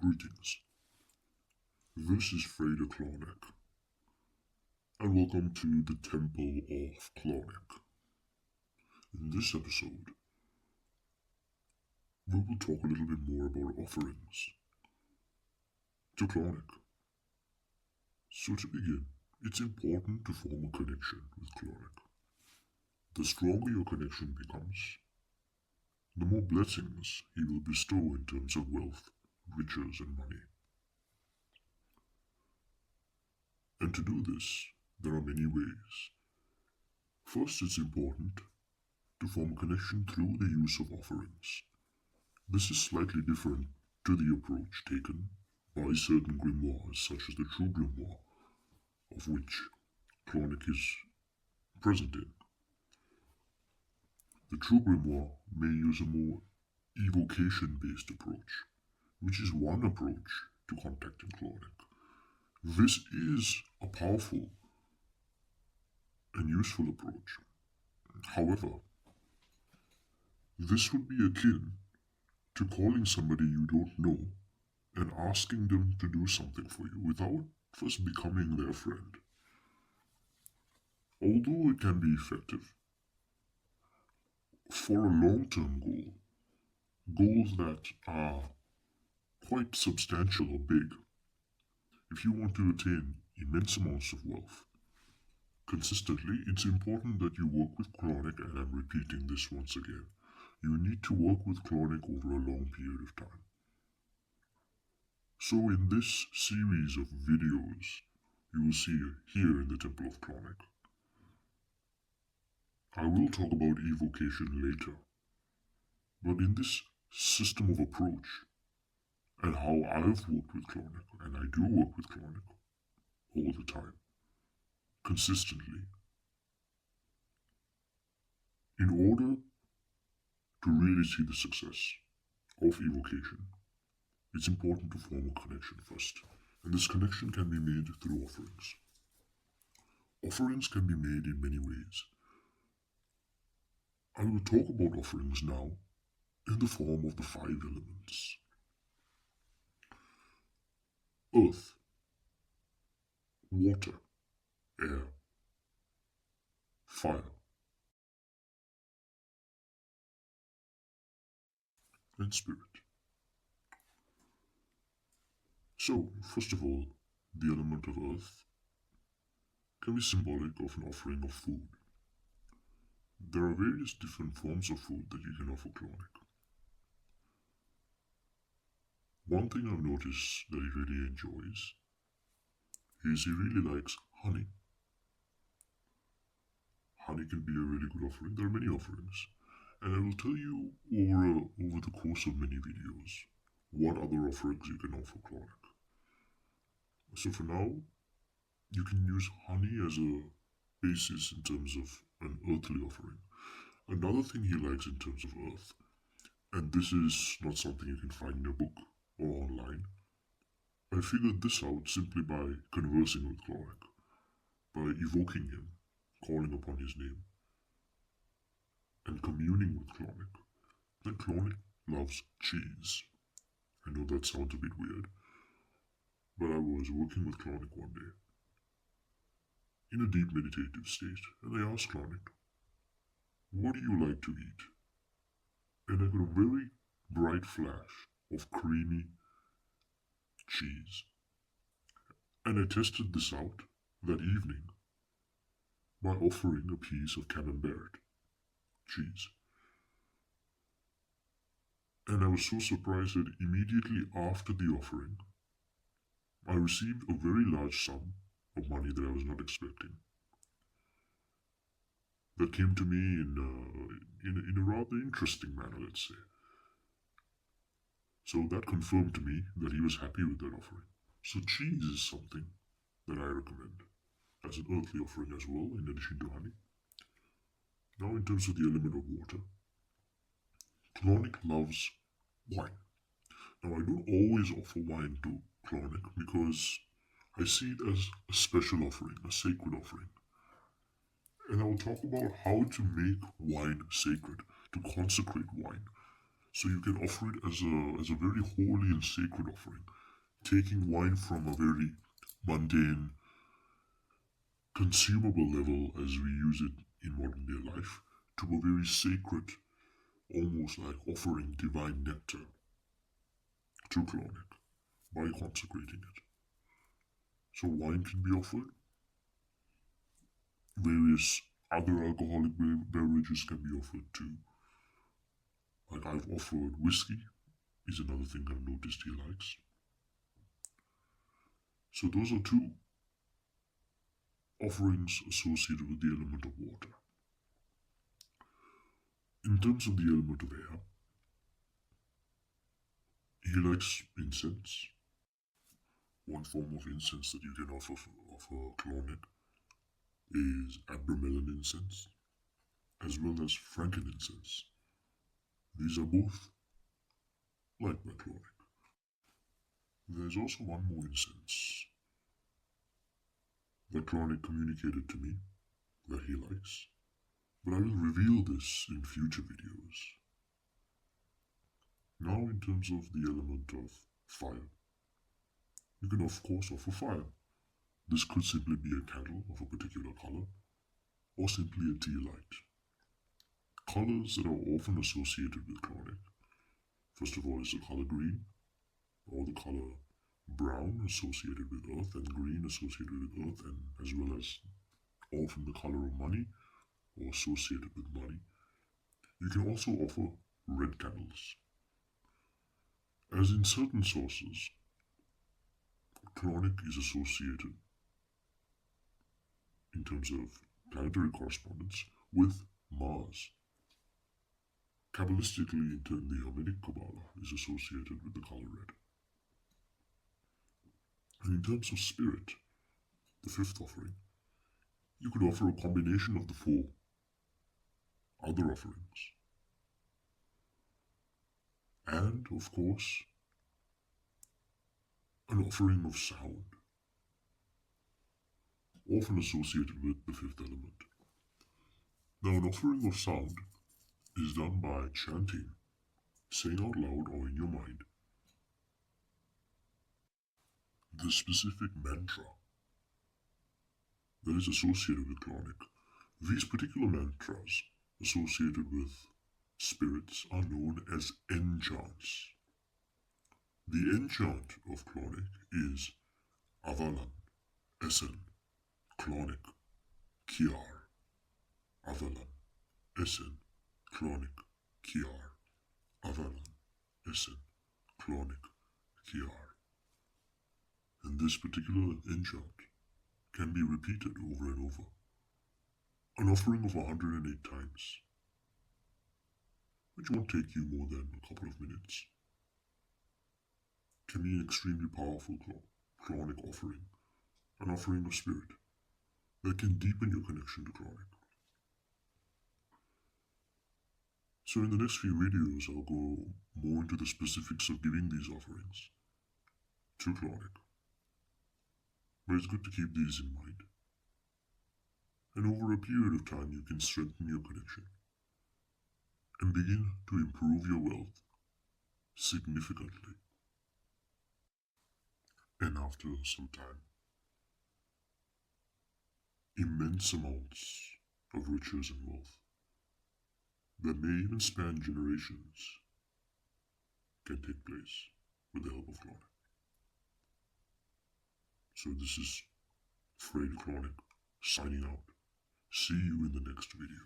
Greetings. This is Frater Clauneck, and welcome to the Temple of Clauneck. In this episode, we will talk a little bit more about offerings to Clauneck. So to begin, it's important to form a connection with Clauneck. The stronger your connection becomes, the more blessings he will bestow in terms of wealth, riches, and money. And to do this, there are many ways. First, it's important to form a connection through the use of offerings. This is slightly different to the approach taken by certain grimoires, such as the True Grimoire, of which Clauneck is present in. The True Grimoire may use a more evocation-based approach, which is one approach to contacting Clauneck. This is a powerful and useful approach. However, this would be akin to calling somebody you don't know and asking them to do something for you without first becoming their friend. Although it can be effective for a long-term goal, goals that are quite substantial or big, if you want to attain immense amounts of wealth consistently, it's important that you work with Clauneck, and I'm repeating this once again. You need to work with Clauneck over a long period of time. So in this series of videos, you will see here in the Temple of Clauneck, I will talk about evocation later, but in this system of approach and how I've worked with Clauneck, and I do work with Clauneck all the time, consistently, in order to really see the success of evocation, it's important to form a connection first, and this connection can be made through offerings. Offerings can be made in many ways. I will talk about offerings now in the form of the 5 elements. Earth, water, air, fire, and spirit. So, first of all, the element of earth can be symbolic of an offering of food. There are various different forms of food that you can offer Clauneck. One thing I've noticed that he really enjoys is he really likes honey. Honey can be a really good offering. There are many offerings, and I will tell you over the course of many videos what other offerings you can offer Clauneck. So for now, you can use honey as a basis in terms of an earthly offering. Another thing he likes in terms of earth, and this is not something you can find in a book or online, I figured this out simply by conversing with Clauneck, by evoking him, calling upon his name, and communing with Clauneck. That Clauneck loves cheese. I know that sounds a bit weird, but I was working with Clauneck one day in a deep meditative state, and I asked Clauneck, "What do you like to eat?" And I got a very bright flash of creamy cheese. And I tested this out that evening by offering a piece of camembert cheese. And I was so surprised that immediately after the offering, I received a very large sum of money that I was not expecting. That came to me in a rather interesting manner, let's say. So that confirmed to me that he was happy with that offering. So cheese is something that I recommend as an earthly offering as well, in addition to honey. Now in terms of the element of water, Clauneck loves wine. Now I don't always offer wine to Clauneck because I see it as a special offering, a sacred offering. And I will talk about how to make wine sacred, to consecrate wine. So you can offer it as a very holy and sacred offering, taking wine from a very mundane, consumable level as we use it in modern day life to a very sacred, almost like offering divine nectar to Clauneck by consecrating it. So wine can be offered, various other alcoholic beverages can be offered too. Like I've offered whiskey, is another thing I've noticed he likes. So those are two offerings associated with the element of water. In terms of the element of air, he likes incense. One form of incense that you can offer Clauneck is abramelin incense, as well as frankincense. These are both liked by Clauneck. There's also one more incense that Clauneck communicated to me that he likes, but I will reveal this in future videos. Now, in terms of the element of fire, you can of course offer fire. This could simply be a candle of a particular color, or simply a tea light. Colors that are often associated with Clauneck, first of all, is the color green, or the color brown associated with earth, and green associated with earth, and as well as often the color of money, or associated with money. You can also offer red candles. As in certain sources, Clauneck is associated, in terms of planetary correspondence, with Mars. Kabbalistically, the Hermetic Kabbalah is associated with the color red. And in terms of spirit, the fifth offering, you could offer a combination of the four other offerings. And, of course, an offering of sound, often associated with the fifth element. Now, an offering of sound is done by chanting, saying out loud or in your mind, the specific mantra that is associated with Clauneck. These particular mantras associated with spirits are known as enchants. The enchant of Clauneck is Avalan, Essen, Clauneck, Kiar. Avalan, Essen, Clauneck, Kiar. Avalan, Essen, Clauneck, Kiar. And this particular enchant can be repeated over and over. An offering of 108 times, which won't take you more than a couple of minutes, can be an extremely powerful Clauneck offering, an offering of spirit that can deepen your connection to Clauneck. So in the next few videos, I'll go more into the specifics of giving these offerings to Clauneck. But it's good to keep these in mind. And over a period of time, you can strengthen your connection and begin to improve your wealth significantly. And after some time, immense amounts of riches and wealth that may even span generations can take place with the help of Clauneck. So this is Fred Clauneck signing out. See you in the next video.